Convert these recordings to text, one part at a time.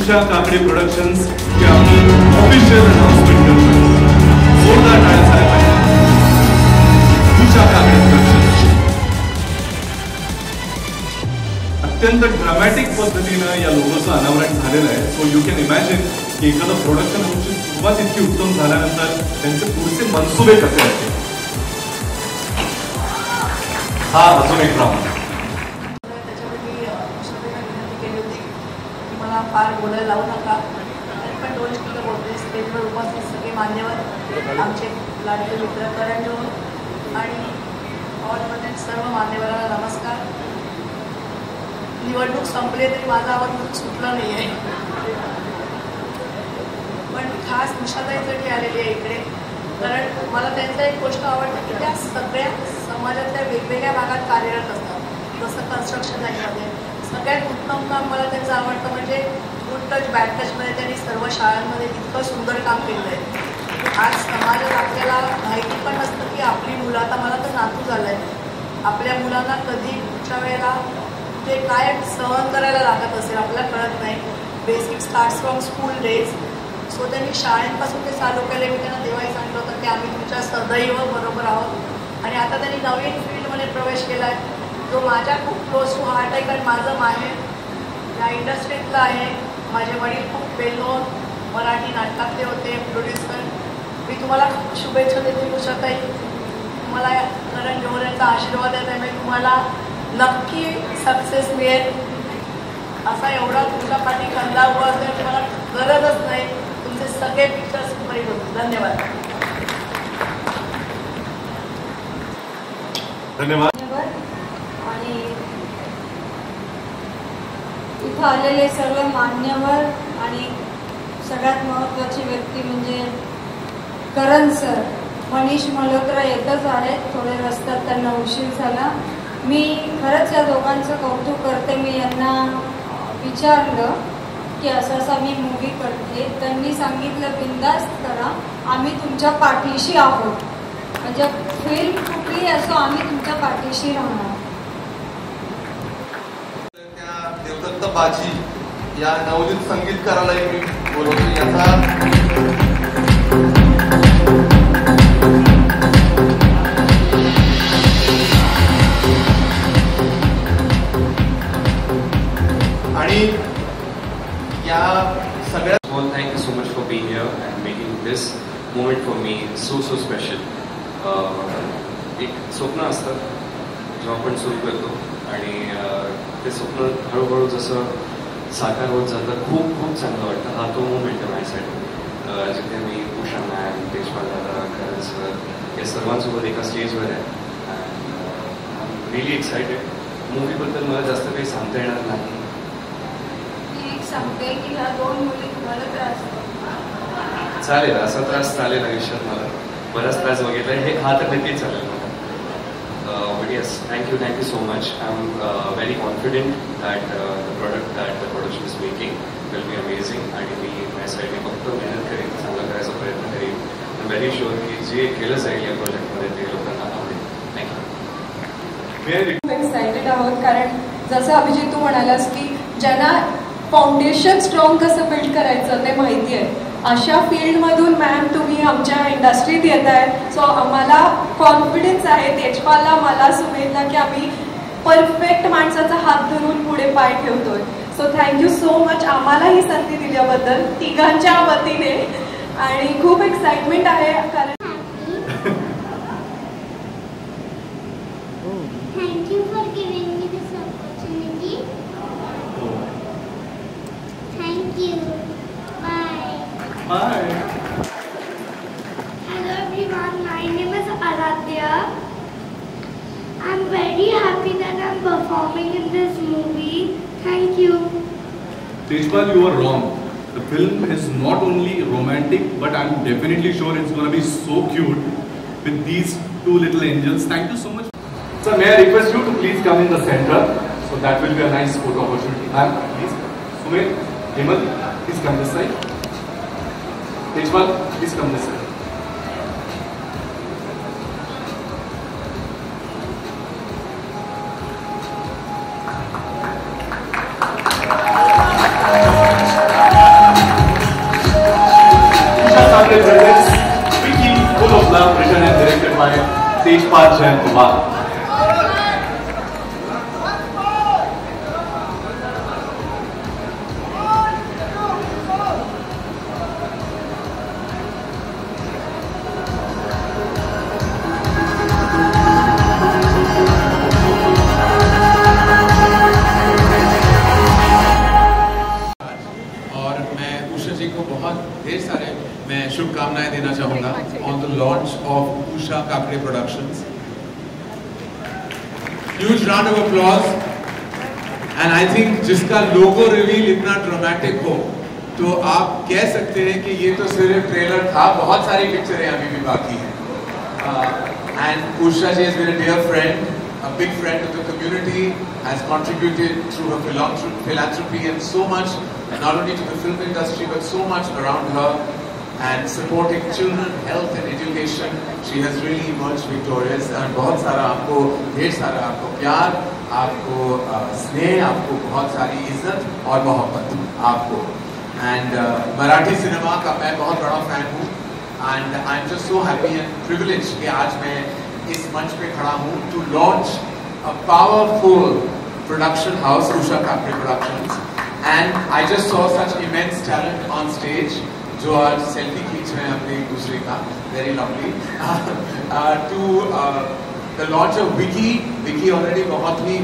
Usha Kakade productions ची आपली official announcement करतो. जोरदार टाळ्या झाल्या पाहिजे. उषा काकडे प्रोडक्शन्स अत्यंत ड्रामॅटिक पद्धतीनं या लोगोचं अनावरण झालेलं आहे. सो यू कॅन इमॅजिन की एखादं प्रोडक्शन हाऊसची सुरुवात इतकी उत्तम झाल्यानंतर त्यांचे पुढचे मनसुबे कसे असतील. हा अजून एक ड्रामा. फार बोलायला लावू नका, पण 2 शब्द बोलते. स्टेजवर उपस्थित सगळे मान्यवर, आमचे लाडके मित्र करण जोहर आणि हॉलमध्ये सर्व मान्यवरांना नमस्कार. निवडणूक संपली तरी माझा आवाज सुटला नाही आहे, पण खास उषाताईसाठी आलेली आहे इकडे. कारण मला त्यांचा एक गोष्ट आवडते की त्या सगळ्या समाजातल्या वेगवेगळ्या भागात कार्यरत असतात. जसं कन्स्ट्रक्शन लाईनमध्ये सगळ्यात उत्तम काम मला त्यांचं आवडतं म्हणजे गुड टच बॅड टचमध्ये त्यांनी सर्व शाळांमध्ये इतकं सुंदर काम केलं आहे. आज समाजात आपल्याला माहिती पण नसतं की आपली मुलं, आता मला तर नातू झालं आहे, आपल्या मुलांना कधी पुढच्या वेळेला ते काय सहन करायला लागत असेल आपल्याला कळत नाही. Basic starts from school days. So त्यांनी शाळेपासून ते चालू केले. मी त्यांना तेव्हाही सांगितलं होतं की आम्ही तुमच्या सदैव बरोबर आहोत. आणि आता त्यांनी नवीन फील्डमध्ये प्रवेश केला आहे जो माझ्या खूप क्लोज टू हार्ट आहे. कारण माझं माहेर या इंडस्ट्रीतलं आहे. माझे वडील खूप वेल नोन मराठी नाटकातले होते, प्रोड्युसर. मी तुम्हाला खूप शुभेच्छा देते उषाताई. तुम्हाला करण जोहर यांचा आशीर्वाद आहे, त्यामुळे तुम्हाला नक्की सक्सेस मिळेल. असा एवढा तुमच्या पाठी कंदा उभा असेल तुम्हाला गरजच नाही. तुमचे सगळे पिक्चर्स सुपरहिट होतील. धन्यवाद. धन्यवाद. आणि इथं आलेले सर्व मान्यवर आणि सगळ्यात महत्त्वाची व्यक्ती म्हणजे करण सर. मनीष मल्होत्रा येतच आहेत, थोडे रस्त्यात त्यांना उशीर झाला. मी खरंच या दोघांचं कौतुक करते. मी यांना विचारलं की असं असं मी मूवी करते, त्यांनी सांगितलं बिंदास्त करा, आम्ही तुमच्या पाठीशी आहोत. म्हणजे फिल्म कुठली असो आम्ही तुमच्या पाठीशी राहणार. त्या देवदत्त बाजी या नवोदित संगीतकारालाही मी बोलवतो. याचा आणि या सगळ्या Thank you so much for being here and making this moment for me so special. एक स्वप्न असतं जेव्हा आपण सुरू करतो आणि ते स्वप्न हळूहळू जसं साकार होत जातं खूप चांगलं वाटतं. हा तो मोमेंट आहे माझ्यासाठी जिथे मी उषा मॅम, तेजपाल दादा, करण सर या सर्वांसोबत एका स्टेजवर आहे. And really excited. मूवीबद्दल मला जास्त काही सांगता येणार नाही. मी एक सांगते की ह्या 2 मुली तुम्हाला त्रास चालेल, असा त्रास चालेल आयुष्यात. मला बराच त्रास बघितला आहे, हा तर नक्कीच चालेल मला. But yes, thank you so much. I'm very confident that the product that the production is making will be amazing. आणि मी माझ्या साईडने फक्त मेहनत करेन, चांगला करायचा प्रयत्न करेन. I'm very sure की जे केलं जाईल या प्रोजेक्टमध्ये ते लोकांना आवडेल. थँक्यू. खूप एक्सायटेड आहोत कारण जसं अभिजित तू म्हणालास की ज्यांना फाउंडेशन स्ट्रॉंग कसं बिल्ड करायचं ते माहिती आहे, अशा फील्डमधून मॅम तुम्ही आमच्या इंडस्ट्रीत येत आहे. सो आम्हाला कॉन्फिडन्स आहे, तेजपालला मला सुमेधला की आम्ही परफेक्ट माणसाचा हात धरून पुढे पाय ठेवतोय. सो थँक्यू सो मच आम्हाला ही संधी दिल्याबद्दल तिघांच्या वतीने. आणि खूप एक्साइटमेंट आहे कारण Thank you for giving me this opportunity. Thank you. Bye. Bye. Hello everyone, my name is Aradhya. I'm very happy that I'm performing in this movie. Thank you. Tejpal, you are wrong. The film is not only romantic, but I'm definitely sure it's going to be so cute with these 2 little angels. Thank you so much. Sir, may I request you to please come in the center, so that will be a nice photo opportunity. Ma'am, please. Sumit, Himal, please come this side. Tejpal, please come this side. First Love, written and directed by Tejpal Jayakumar. मैं शुभकामनाएं देना चाहूँगा on the launch of Usha Kakre Productions. Huge round of applause. And I think जिसका logo reveal इतना dramatic हो, तो आप कह सकते हैं कि ये तो सिर्फ ट्रेलर था, बहुत सारी पिक्चरें अभी भी बाकी हैं. And Usha ji has been a dear friend, a big friend of the community, has contributed through her philanthropy and so much, not only to the film industry but so much around her. And supporting children, health and education, she has really emerged victorious. And बहुत सारा आपको, ढेर सारा आपको प्यार, आपको स्नेह, आपको बहुत सारी इज्जत और मोहब्बत आपको. And मराठी सिनेमा का मैं बहुत बड़ा फैन हूँ. And I'm just so happy and privileged कि आज मैं इस मंच पे खड़ा हूँ to launch a powerful production house, Usha Kakre Productions. And I just saw such immense talent on stage. जो आज सेल्फी खींच रहे हैं अपने एक दूसरे का, very lovely. To the launch of Vicky already बहुत ही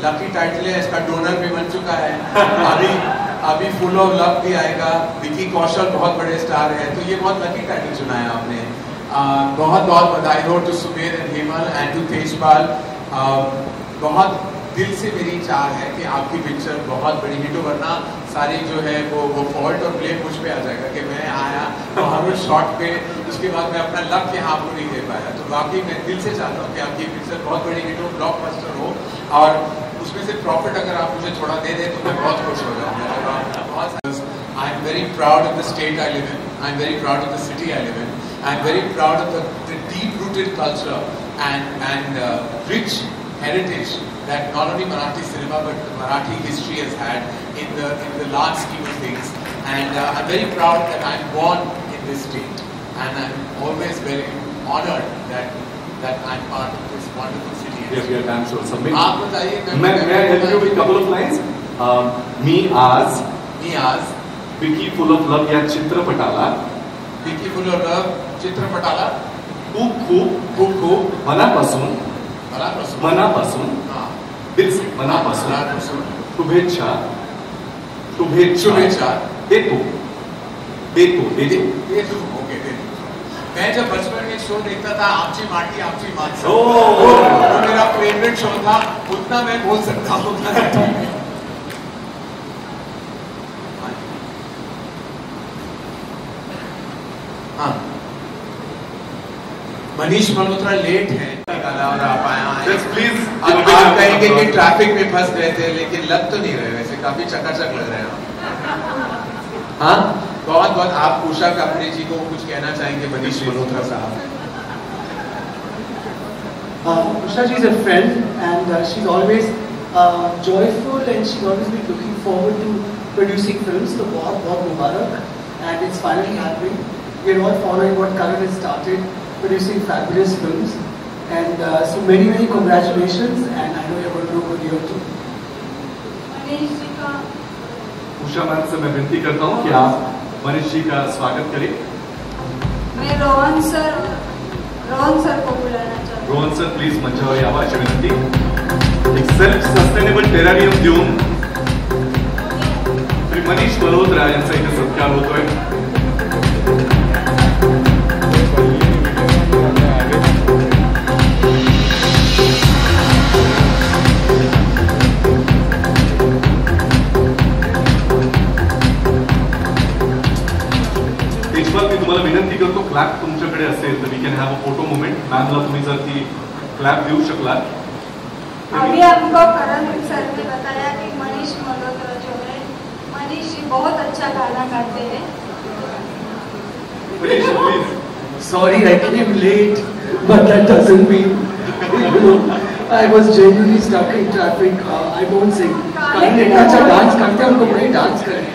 lucky title है, इसका donor भी बन चुका है. अभी Full of Love भी आएगा. विकी कौशल बहुत बड़े स्टार है, तो ये बहुत lucky title चुना है आपने. बहुत बधाई हो to Sumer and Hemal and to Tejpal. बहुत दिल से मेरी चाह है कि आपकी पिक्चर बहुत बड़ी हिट हो, वरना सारी जो है वो फॉल्ट और ब्लेम मुझ पे आ जाएगा कि मैं आया तो हर शॉट पे, उसके बाद मैं अपना लक यहाँ आपको नहीं दे पाया. तो वाकई मैं दिल से चाहता हूँ कि आपकी पिक्चर बहुत बड़ी हिट हो, ब्लॉकबस्टर हो, और उसमें से प्रॉफिट अगर आप मुझे थोड़ा दे दें तो मैं बहुत खुश हो जाऊँगा. I am very proud of the state I live in, I am very proud of the city I live in, I am very proud of the deep rooted culture and rich heritage that not only Marathi cinema but Marathi history has had in the large scheme of things. And I'm very proud that I'm born in this state, and I'm always very honored that I'm part of this wonderful city. Yes, we are damn sure. Submit. आप बताइए. May I help you with a couple of lines? Me as Vicky Full of Love या चित्रपटाला. Vicky Full of Love चित्रपटाला. खूप मनापासून दिल से मनापासून शुभेच्छा देतो. ओके. मैं जब बचपन में शो देखता था आमची माटी आमची माणसं, वो मेरा फेवरेट शो था. उतना मैं बोल सकता हूँ. हाँ, मनीष मल्होत्रा लेट है और आप आए. प्लीज आप कहेंगे कि ट्रैफिक में फंस गए थे, लेकिन लग तो नहीं रहे, वैसे काफी चकाचक लग रहे हैं. हाँ, बहुत आप उषा काकरे जी को कुछ कहना चाहेंगे? मनीष मल्होत्रा साहब. Usha ji is a friend and she's always joyful and she's always been looking forward to producing films. So बहुत मुबारक, and it's finally happening. We're all following what Karan has started, producing fabulous films, and so many congratulations, and I know you're going to do a good year too. Usha ma'am से मैं विनती करता हूँ कि आप मनीष जी का स्वागत करें. मैं रोहन सर को बुलाना चाहता हूँ. रोहन सर प्लीज मंचावर यावं अशी विनंती. एक सेल्फ सस्टेनेबल टेरारियम देऊन श्री मनीष मल्होत्रा यांचा इथे सत्कार होतोय. मी तुम्हाला विनंती करतो, क्लॅप तुमच्याकडे असेल तर we can have a photo moment. मॅमला तुम्ही जर ती क्लॅप देऊ शकला. अभी हमको करण सर ने बताया कि मनीष मल्होत्रा जो है, मनीष जी बहुत अच्छा गाना गाते हैं. Manish please. Sorry, I came late, but that doesn't mean I was genuinely stuck in traffic. I won't sing. Karan इतना अच्छा डांस करते हैं, उनको बड़े डांस करें.